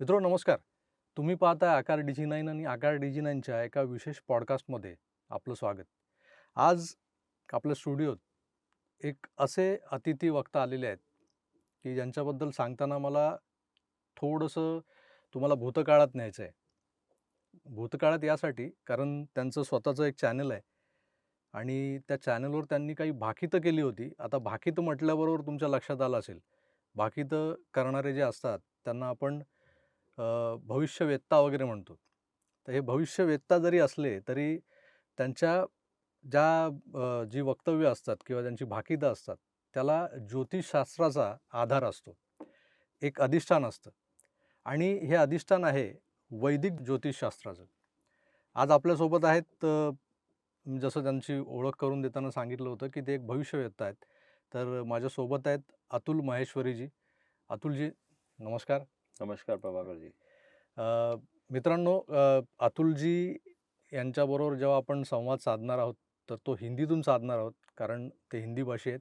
मित्रो नमस्कार. तुम्ही पाहताय आकार DG9 आणि आकार DG9च्या एका विशेष पॉडकास्टमध्ये आपलं स्वागत. आज आपल्या स्टुडिओत एक असे अतिथी वक्ता आलेले आहेत, की ज्यांच्याबद्दल सांगताना मला थोडंसं तुम्हाला भूतकाळात न्यायचं आहे. भूतकाळात यासाठी कारण त्यांचं स्वतःचं एक चॅनल आहे आणि त्या चॅनलवर त्यांनी काही भाकितं केली होती. आता भाकितं म्हटल्याबरोबर तुमच्या लक्षात आलं असेल, भाकितं करणारे जे असतात त्यांना आपण भविष्यवेत्ता वगैरे म्हणतो. तर हे भविष्यवेत्ता जरी असले तरी त्यांच्या जी वक्तव्य असतात किंवा त्यांची भाकितं असतात, त्याला ज्योतिषशास्त्राचा आधार असतो. एक अधिष्ठान असतं आणि हे अधिष्ठान आहे वैदिक ज्योतिषशास्त्राचं. आज आपल्यासोबत आहेत जसं त्यांची ओळख करून देताना सांगितलं होतं, की ते एक भविष्यवेत्ता आहेत. तर माझ्यासोबत आहेत अतुल माहेश्वरीजी. अतुलजी नमस्कार. नमस्कार प्रभाकर जी. अ, मित्रांनो अतुलजी यांच्याबरोबर जेव्हा आपण संवाद साधणार आहोत, तर तो हिंदीतून साधणार आहोत, कारण ते हिंदी भाषी आहेत.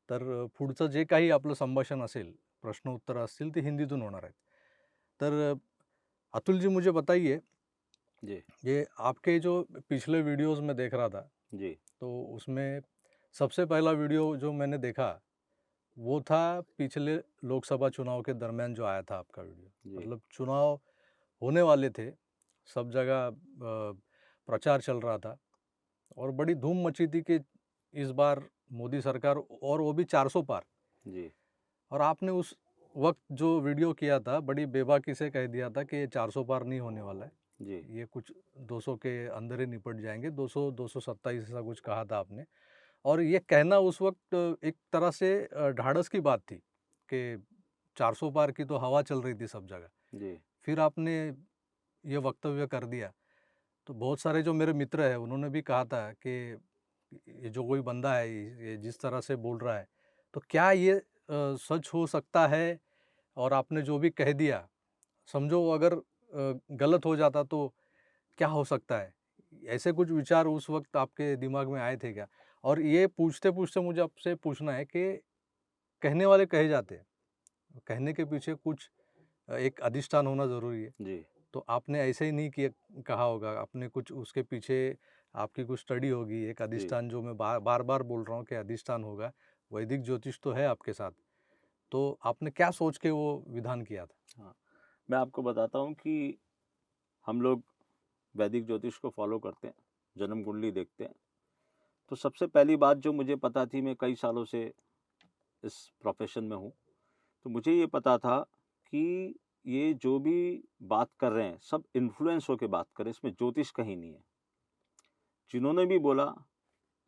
तर पुढचं जे काही आपलं संभाषण असेल, प्रश्न उत्तरं असतील, ते हिंदीतून होणार आहेत. तर अतुल जी मुझे बताइए, जी, ये आपके जो पिछले वीडियोज़ में देख रहा था, जी, तो उसमें सबसे पहला वीडियो जो मैंने देखा, वो था पिछले लोकसभा चुनाव के दरमियान जो आया था आपका वीडियो। जी, मतलब चुनाव होने वाले थे, सब जगह प्रचार चल रहा था और बड़ी धूम मची थी कि इस बार मोदी सरकार और वो भी 400 पार। जी, और आपने उस वक्त जो वीडियो किया था बड़ी बेबाकी से कह दिया था कि ये 400 पार नहीं होने वाला है, जी, ये कुछ 200 के अंदर ही निपट जाएंगे, 200 227 ऐसा कुछ कहा था आपने। और ये कहना उस वक्त एक तरह से ढाढ़स की बात थी कि 400 पार की तो हवा चल रही थी सब जगह। जी, फिर आपने ये वक्तव्य कर दिया, तो बहुत सारे जो मेरे मित्र हैं उन्होंने भी कहा था कि ये जो कोई बंदा है ये जिस तरह से बोल रहा है, तो क्या ये सच हो सकता है? और आपने जो भी कह दिया, समझो अगर गलत हो जाता तो क्या हो सकता है? ऐसे कुछ विचार उस वक़्त आपके दिमाग में आए थे क्या? और ये पूछते-पूछते मुझे आपसे पूछना है कि कहने वाले कहे जाते हैं, कहने के पीछे कुछ एक अधिष्ठान होना ज़रूरी है। जी, तो आपने ऐसे ही नहीं किया कहा होगा, आपने कुछ उसके पीछे आपकी कुछ स्टडी होगी, एक जी, अधिष्ठान जो मैं बार-बार बोल रहा हूँ कि अधिष्ठान होगा, वैदिक ज्योतिष तो है आपके साथ। तो आपने क्या सोच के वो विधान किया था? हाँ। मैं आपको बताता हूँ कि हम लोग वैदिक ज्योतिष को फ़ॉलो करते हैं, जन्म कुंडली देखते हैं। तो सबसे पहली बात जो मुझे पता थी, मैं कई सालों से इस प्रोफ़ेशन में हूँ, तो मुझे ये पता था कि ये जो भी बात कर रहे हैं, सब इन्फ्लुएंस होके बात कर रहे हैं, इसमें ज्योतिष कहीं नहीं है। जिन्होंने भी बोला,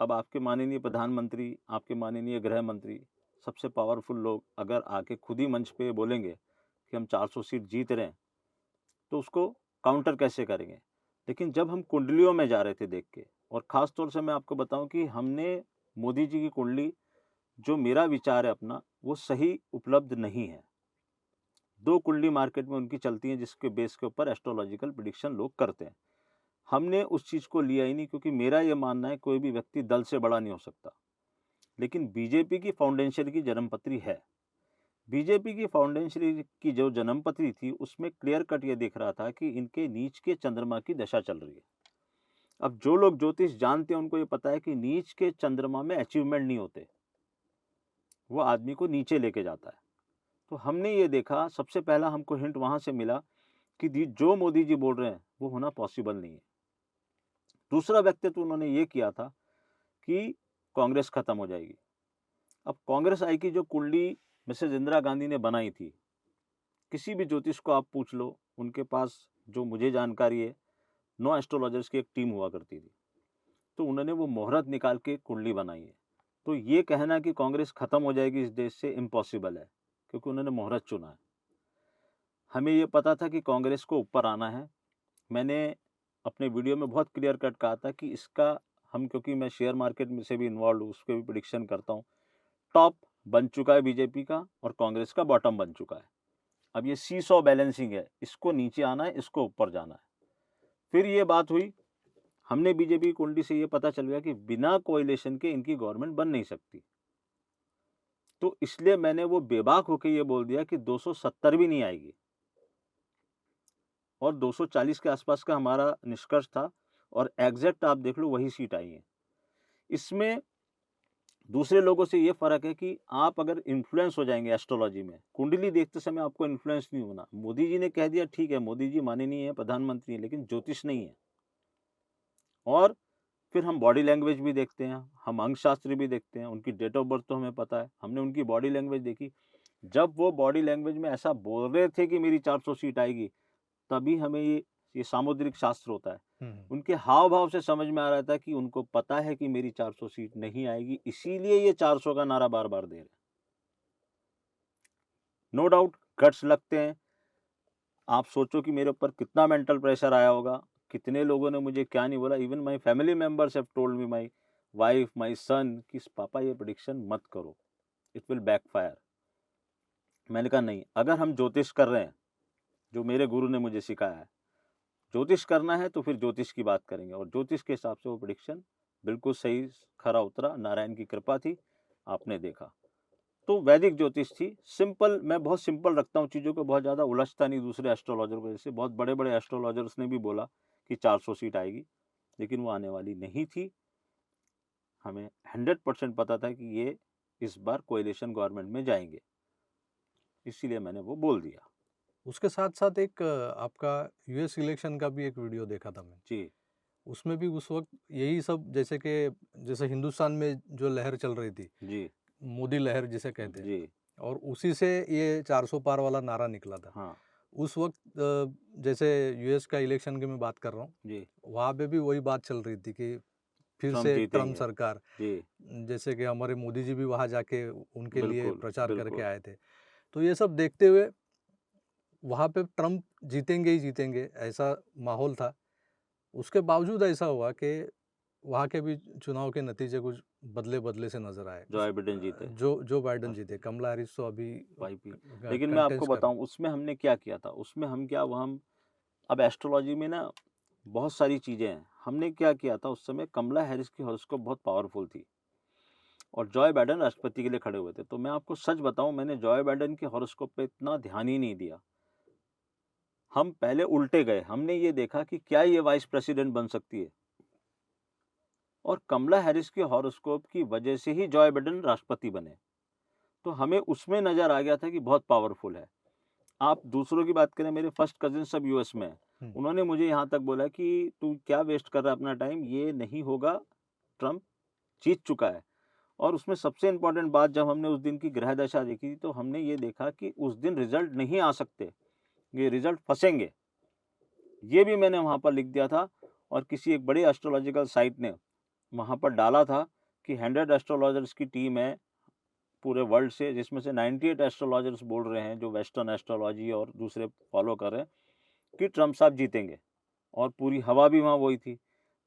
अब आपके माननीय प्रधानमंत्री, आपके माननीय गृह मंत्री, सबसे पावरफुल लोग अगर आके खुद ही मंच पे बोलेंगे कि हम 400 सीट जीत रहे हैं, तो उसको काउंटर कैसे करेंगे? लेकिन जब हम कुंडलियों में जा रहे थे देख के, और ख़ास तौर से मैं आपको बताऊँ कि हमने मोदी जी की कुंडली, जो मेरा विचार है अपना, वो सही उपलब्ध नहीं है। 2 कुंडली मार्केट में उनकी चलती हैं जिसके बेस के ऊपर एस्ट्रोलॉजिकल प्रेडिक्शन लोग करते हैं। हमने उस चीज़ को लिया ही नहीं, क्योंकि मेरा ये मानना है कोई भी व्यक्ति दल से बड़ा नहीं हो सकता। लेकिन बीजेपी की फाउंडेशन की जन्मपत्री है। बीजेपी की फाउंडेशन की जो जन्मपत्री थी, उसमें क्लियर कट ये दिख रहा था कि इनके नीच के चंद्रमा की दशा चल रही है। अब जो लोग ज्योतिष जानते हैं उनको ये पता है कि नीच के चंद्रमा में अचीवमेंट नहीं होते, वो आदमी को नीचे लेके जाता है। तो हमने ये देखा, सबसे पहला हमको हिंट वहां से मिला कि जो मोदी जी बोल रहे हैं वो होना पॉसिबल नहीं है। दूसरा व्यक्तित्व उन्होंने ये किया था कि कांग्रेस खत्म हो जाएगी। अब कांग्रेस आई की जो कुंडली मिसेज इंदिरा गांधी ने बनाई थी, किसी भी ज्योतिष को आप पूछ लो, उनके पास जो मुझे जानकारी है, 9 एस्ट्रोलॉजर्स की एक टीम हुआ करती थी। तो उन्होंने वो मुहूर्त निकाल के कुंडली बनाई है। तो ये कहना कि कांग्रेस खत्म हो जाएगी इस देश से, इम्पॉसिबल है, क्योंकि उन्होंने मुहूर्त चुना है। हमें ये पता था कि कांग्रेस को ऊपर आना है। मैंने अपने वीडियो में बहुत क्लियर कट कहा था कि इसका, हम क्योंकि मैं शेयर मार्केट में से भी इन्वॉल्व हूँ, उस पे भी प्रेडिक्शन करता हूँ। टॉप बन चुका है बीजेपी का और कांग्रेस का बॉटम बन चुका है। अब ये सी-सॉ बैलेंसिंग है, इसको नीचे आना है, इसको ऊपर जाना है। फिर ये बात हुई, हमने बीजेपी की कुंडली से ये पता चल गया कि बिना कोएलिशन के इनकी गवर्नमेंट बन नहीं सकती। तो इसलिए मैंने वो बेबाक होके ये बोल दिया कि 270 भी नहीं आएगी। और 240 के आसपास का हमारा निष्कर्ष था और एग्जैक्ट आप देख लो वही सीट आई है। इसमें दूसरे लोगों से ये फ़र्क है कि आप अगर इन्फ्लुएंस हो जाएँगे एस्ट्रोलॉजी में, कुंडली देखते समय आपको इन्फ्लुएंस नहीं होना। मोदी जी ने कह दिया ठीक है, मोदी जी माननीय है, प्रधानमंत्री हैं, लेकिन ज्योतिष नहीं है। और फिर हम बॉडी लैंग्वेज भी देखते हैं, हम अंक शास्त्र भी देखते हैं, उनकी डेट ऑफ बर्थ तो हमें पता है। हमने उनकी बॉडी लैंग्वेज देखी, जब वो बॉडी लैंग्वेज में ऐसा बोल रहे थे कि मेरी 400 सीट आएगी, तभी हमें ये सामुद्रिक शास्त्र होता है। उनके हाव-भाव से समझ में आ रहा था कि उनको पता है कि मेरी 400 सीट नहीं आएगी, इसीलिए ये 400 का नारा बार-बार दे रहे हैं। नो डाउट गट्स लगते हैं। आप सोचो कि मेरे ऊपर कितना मेंटल प्रेशर आया होगा, कितने लोगों ने मुझे क्या नहीं बोला। Even my family members have told me, my wife, my son, कि पापा ये प्रेडिक्शन मत करो, इट विल बैकफायर। मैंने कहा नहीं, अगर हम ज्योतिष कर रहे हैं, जो मेरे गुरु ने मुझे सिखाया है, ज्योतिष करना है तो फिर ज्योतिष की बात करेंगे, और ज्योतिष के हिसाब से वो प्रेडिक्शन बिल्कुल सही खरा उतरा। नारायण की कृपा थी, आपने देखा। तो वैदिक ज्योतिष थी सिंपल। मैं बहुत सिंपल रखता हूँ चीज़ों को, बहुत ज़्यादा उलझता नहीं दूसरे एस्ट्रोलॉजर को। जैसे बहुत बड़े बड़े एस्ट्रोलॉजर्स ने भी बोला कि 400 सीट आएगी, लेकिन वो आने वाली नहीं थी। हमें 100% पता था कि ये इस बार कोएलिशन गवर्नमेंट में जाएंगे, इसीलिए मैंने वो बोल दिया। उसके साथ-साथ एक आपका यूएस इलेक्शन का भी एक वीडियो देखा था मैं। जी, उसमें भी उस वक़्त यही सब जैसे हिंदुस्तान में जो लहर चल रही थी, जी, मोदी लहर जिसे कहते हैं, जी, और उसी से ये 400 पार वाला नारा निकला था। हाँ, उस वक़्त जैसे यूएस का इलेक्शन की मैं बात कर रहा हूँ, जी, वहाँ पे भी वही बात चल रही थी कि फिर ट्रम्प से ट्रम्प जीतेंगे। सरकार, जी, जैसे कि हमारे मोदी जी भी वहाँ जाके उनके लिए बिल्कुल, प्रचार करके बिल्कुल। आए थे। तो ये सब देखते हुए वहाँ पे ट्रम्प जीतेंगे ही जीतेंगे, ऐसा माहौल था। उसके बावजूद ऐसा हुआ कि वहाँ के भी चुनाव के नतीजे कुछ बदले-बदले से नज़र आए। जो बाइडेन जीते। जो बाइडेन जीते, कमला हैरिस तो अभी वाईपी। क लेकिन मैं आपको कंटेस्ट कर रही बताऊँ उसमें हमने क्या किया था, उसमें हम क्या वो हम अब एस्ट्रोलॉजी में ना बहुत सारी चीज़ें हैं। हमने क्या किया था उस समय, कमला हैरिस की हॉरोस्कोप बहुत पावरफुल थी और जॉय बाइडेन राष्ट्रपति के लिए खड़े हुए थे। तो मैं आपको सच बताऊँ, मैंने जॉय बाइडेन के हॉरोस्कोप पे इतना ध्यान ही नहीं दिया। हम पहले उल्टे गए, हमने ये देखा कि क्या ये वाइस प्रेसिडेंट बन सकती है? और कमला हैरिस के हॉरोस्कोप की वजह से ही जॉय बाइडेन राष्ट्रपति बने। तो हमें उसमें नज़र आ गया था कि बहुत पावरफुल है। आप दूसरों की बात करें, मेरे फर्स्ट कज़िन सब यूएस में हैं। हुँ। उन्होंने मुझे यहाँ तक बोला कि तू क्या वेस्ट कर रहा है अपना टाइम, ये नहीं होगा, ट्रम्प जीत चुका है। और उसमें सबसे इम्पोर्टेंट बात, जब हमने उस दिन की ग्रह दशा देखी तो हमने ये देखा कि उस दिन रिज़ल्ट नहीं आ सकते, ये रिज़ल्ट फँसेंगे। ये भी मैंने वहाँ पर लिख दिया था और किसी एक बड़ी एस्ट्रोलॉजिकल साइट ने वहाँ पर डाला था कि 100 एस्ट्रोलॉजर्स की टीम है पूरे वर्ल्ड से, जिसमें से 98 एस्ट्रोलॉजर्स बोल रहे हैं जो वेस्टर्न एस्ट्रोलॉजी और दूसरे फॉलो कर रहे हैं कि ट्रम्प साहब जीतेंगे। और पूरी हवा भी वहाँ वही थी।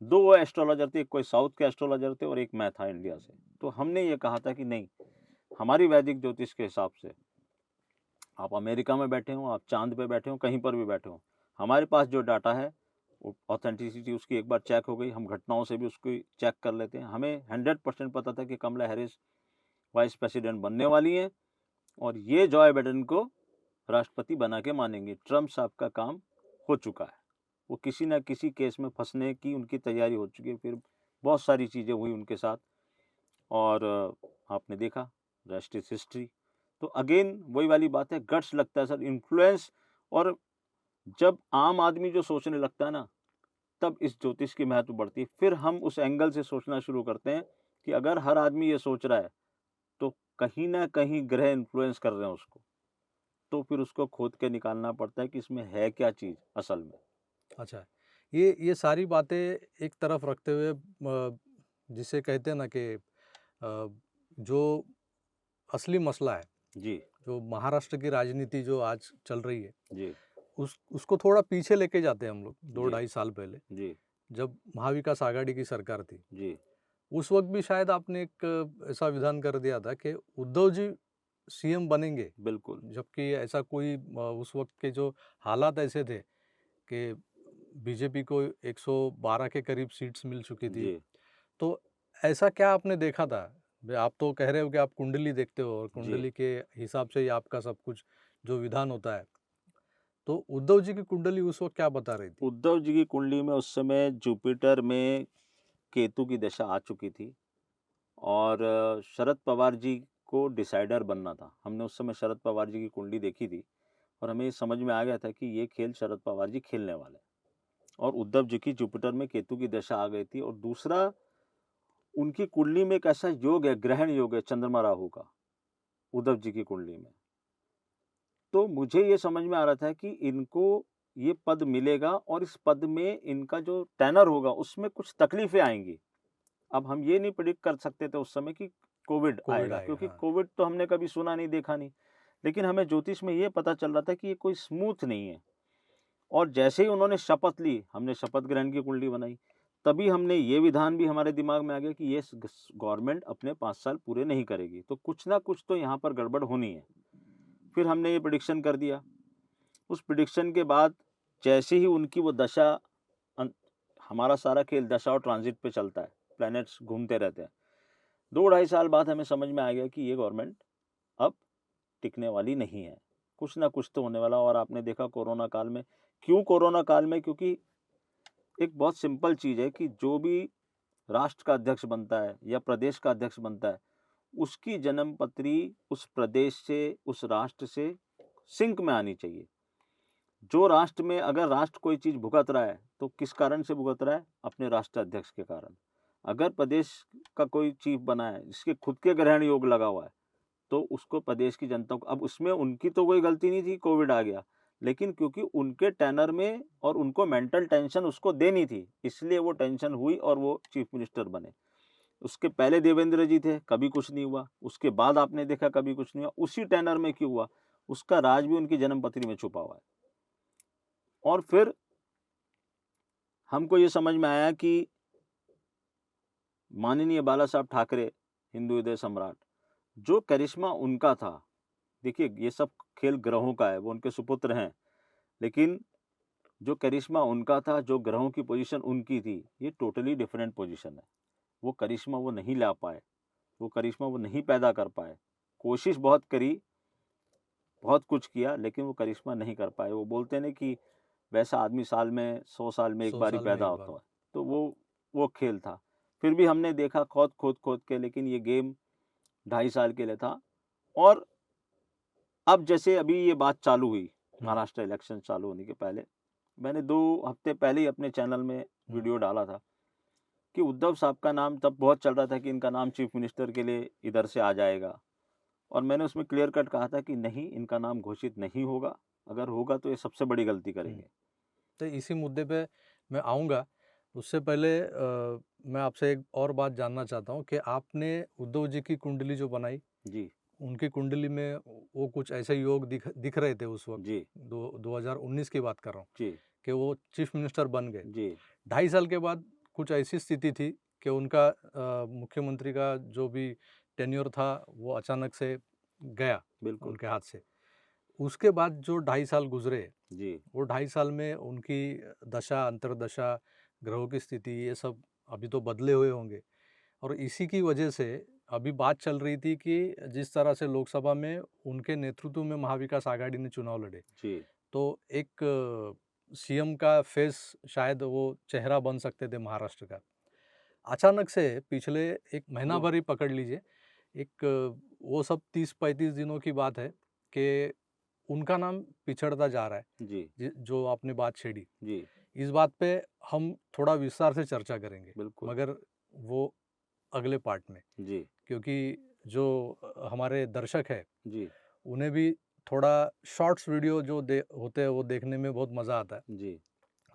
2 एस्ट्रोलॉजर थे, एक कोई साउथ के एस्ट्रोलॉजर थे और एक मैं था इंडिया से। तो हमने ये कहा था कि नहीं, हमारी वैदिक ज्योतिष के हिसाब से, आप अमेरिका में बैठे हों, आप चाँद पे बैठे हों, कहीं पर भी बैठे हों, हमारे पास जो डाटा है वो ऑथेंटिसिटी उसकी एक बार चेक हो गई। हम घटनाओं से भी उसको चेक कर लेते हैं। हमें 100% पता था कि कमला हैरिस वाइस प्रेसिडेंट बनने वाली हैं और ये जॉय बाइडेन को राष्ट्रपति बना के मानेंगे। ट्रम्प साहब का काम हो चुका है। वो किसी न किसी केस में फँसने की उनकी तैयारी हो चुकी है। फिर बहुत सारी चीज़ें हुई उनके साथ और आपने देखा रेस्ट इज़ हिस्ट्री। तो अगेन वही वाली बात है, गट्स लगता है सर, इन्फ्लुएंस। और जब आम आदमी जो सोचने लगता है ना, तब इस ज्योतिष की महत्व बढ़ती है। फिर हम उस एंगल से सोचना शुरू करते हैं कि अगर हर आदमी ये सोच रहा है, तो कहीं न कहीं ग्रह इन्फ्लुएंस कर रहे हैं उसको। तो फिर उसको खोद के निकालना पड़ता है कि इसमें है क्या चीज़ असल में। अच्छा, ये सारी बातें एक तरफ रखते हुए जिसे कहते हैं ना कि जो असली मसला है, जी, जो महाराष्ट्र की राजनीति जो आज चल रही है, जी, उसको थोड़ा पीछे लेके जाते हैं हम लोग 2 जी, ढाई साल पहले, जी, जब महाविकास आघाड़ी की सरकार थी। जी, उस वक़्त भी शायद आपने एक ऐसा विधान कर दिया था कि उद्धव जी सीएम बनेंगे, बिल्कुल। जबकि ऐसा कोई उस वक़्त के जो हालात ऐसे थे कि बीजेपी को 112 के करीब सीट्स मिल चुकी थी। जी, तो ऐसा क्या आपने देखा था? आप तो कह रहे हो कि आप कुंडली देखते हो और जी, कुंडली के हिसाब से ही आपका सब कुछ जो विधान होता है। तो उद्धव जी की कुंडली उस वक्त क्या बता रही थी? उद्धव जी की कुंडली में उस समय जुपिटर में केतु की दशा आ चुकी थी और शरद पवार जी को डिसाइडर बनना था। हमने उस समय शरद पवार जी की कुंडली देखी थी और हमें ये समझ में आ गया था कि ये खेल शरद पवार जी खेलने वाले हैं। और उद्धव जी की जुपिटर में केतु की दशा आ गई थी और दूसरा उनकी कुंडली में एक ऐसा योग है, ग्रहण योग है चंद्रमा राहु का, उद्धव जी की कुंडली में। तो मुझे ये समझ में आ रहा था कि इनको ये पद मिलेगा और इस पद में इनका जो टेनर होगा उसमें कुछ तकलीफें आएँगी। अब हम ये नहीं प्रेडिक्ट कर सकते थे उस समय कि कोविड कोविड आएगा, आएगा, क्योंकि हाँ। कोविड तो हमने कभी सुना नहीं, देखा नहीं। लेकिन हमें ज्योतिष में ये पता चल रहा था कि ये कोई स्मूथ नहीं है। और जैसे ही उन्होंने शपथ ली, हमने शपथ ग्रहण की कुंडली बनाई, तभी हमने ये विधान भी हमारे दिमाग में आ गया कि ये गवर्नमेंट अपने 5 साल पूरे नहीं करेगी, तो कुछ ना कुछ तो यहाँ पर गड़बड़ होनी है। फिर हमने ये प्रेडिक्शन कर दिया। उस प्रेडिक्शन के बाद जैसे ही उनकी वो दशा, अन हमारा सारा खेल दशा और ट्रांजिट पे चलता है, प्लैनेट्स घूमते रहते हैं। 2 ढाई साल बाद हमें समझ में आ गया कि ये गवर्नमेंट अब टिकने वाली नहीं है। कुछ ना कुछ तो होने वाला। और आपने देखा कोरोना काल में, क्यों कोरोना काल में? क्योंकि एक बहुत सिंपल चीज़ है कि जो भी राष्ट्र का अध्यक्ष बनता है या प्रदेश का अध्यक्ष बनता है, उसकी जन्म पत्री उस प्रदेश से, उस राष्ट्र से सिंक में आनी चाहिए। जो राष्ट्र में अगर राष्ट्र कोई चीज़ भुगत रहा है, तो किस कारण से भुगत रहा है? अपने राष्ट्र अध्यक्ष के कारण। अगर प्रदेश का कोई चीफ बना है, जिसके खुद के ग्रहण योग लगा हुआ है, तो उसको प्रदेश की जनता को, अब उसमें उनकी तो कोई गलती नहीं थी, कोविड आ गया। लेकिन क्योंकि उनके टेनर में और उनको मेंटल टेंशन उसको देनी थी, इसलिए वो टेंशन हुई और वो चीफ मिनिस्टर बने। उसके पहले देवेंद्र जी थे, कभी कुछ नहीं हुआ। उसके बाद आपने देखा कभी कुछ नहीं हुआ। उसी टेनर में क्यों हुआ? उसका राज भी उनकी जन्म पत्री में छुपा हुआ है। और फिर हमको ये समझ में आया कि माननीय बाला साहब ठाकरे, हिंदू हृदय सम्राट, जो करिश्मा उनका था, देखिए ये सब खेल ग्रहों का है, वो उनके सुपुत्र हैं, लेकिन जो करिश्मा उनका था, जो ग्रहों की पोजीशन उनकी थी, ये टोटली डिफरेंट पोजीशन है। वो करिश्मा वो नहीं ला पाए, वो करिश्मा वो नहीं पैदा कर पाए। कोशिश बहुत करी, बहुत कुछ किया, लेकिन वो करिश्मा नहीं कर पाए। वो बोलते हैं ना कि वैसा आदमी साल में 100 साल में एक 100 बार ही साल में पैदा एक होता बार। है। तो वो खेल था। फिर भी हमने देखा खोद के, लेकिन ये गेम 2.5 साल के लिए था। और अब जैसे अभी ये बात चालू हुई, हुँ, महाराष्ट्र इलेक्शन चालू होने के पहले, मैंने 2 हफ्ते पहले ही अपने चैनल में हुँ। वीडियो डाला था कि उद्धव साहब का नाम तब बहुत चल रहा था कि इनका नाम चीफ मिनिस्टर के लिए इधर से आ जाएगा। और मैंने उसमें क्लियर कट कहा था कि नहीं, इनका नाम घोषित नहीं होगा। अगर होगा तो ये सबसे बड़ी गलती हुँ। करेंगे। तो इसी मुद्दे पे मैं आऊँगा। उससे पहले मैं आपसे एक और बात जानना चाहता हूँ कि आपने उद्धव जी की कुंडली जो बनाई, जी, उनकी कुंडली में वो कुछ ऐसे योग दिख रहे थे उस वक़्त, जी, 2019 की बात कर रहा हूँ, जी, कि वो चीफ मिनिस्टर बन गए। जी, 2.5 साल के बाद कुछ ऐसी स्थिति थी कि उनका मुख्यमंत्री का जो भी टेन्योर था, वो अचानक से गया बिल्कुल। उनके हाथ से। उसके बाद जो 2.5 साल गुज़रे, जी, वो 2.5 साल में उनकी दशा, अंतर्दशा, ग्रहों की स्थिति, ये सब अभी तो बदले हुए होंगे। और इसी की वजह से अभी बात चल रही थी कि जिस तरह से लोकसभा में उनके नेतृत्व में महाविकास आघाड़ी ने चुनाव लड़े, जी, तो एक सीएम का फेस, शायद वो चेहरा बन सकते थे महाराष्ट्र का। अचानक से पिछले 1 महीना भर ही पकड़ लीजिए, वो सब 30-35 दिनों की बात है कि उनका नाम पिछड़ता जा रहा है। जी, जो आपने बात छेड़ी, जी, इस बात पे हम थोड़ा विस्तार से चर्चा करेंगे, बिल्कुल। मगर वो अगले पार्ट में, जी, क्योंकि जो हमारे दर्शक हैं, जी, उन्हें भी थोड़ा शॉर्ट्स वीडियो जो होते हैं वो देखने में बहुत मज़ा आता है। जी,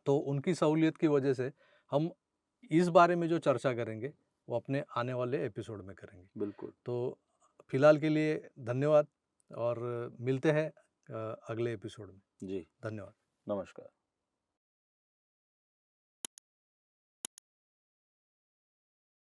तो उनकी सहूलियत की वजह से हम इस बारे में जो चर्चा करेंगे, वो अपने आने वाले एपिसोड में करेंगे। बिल्कुल। तो फिलहाल के लिए धन्यवाद और मिलते हैं अगले एपिसोड में। जी, धन्यवाद। नमस्कार।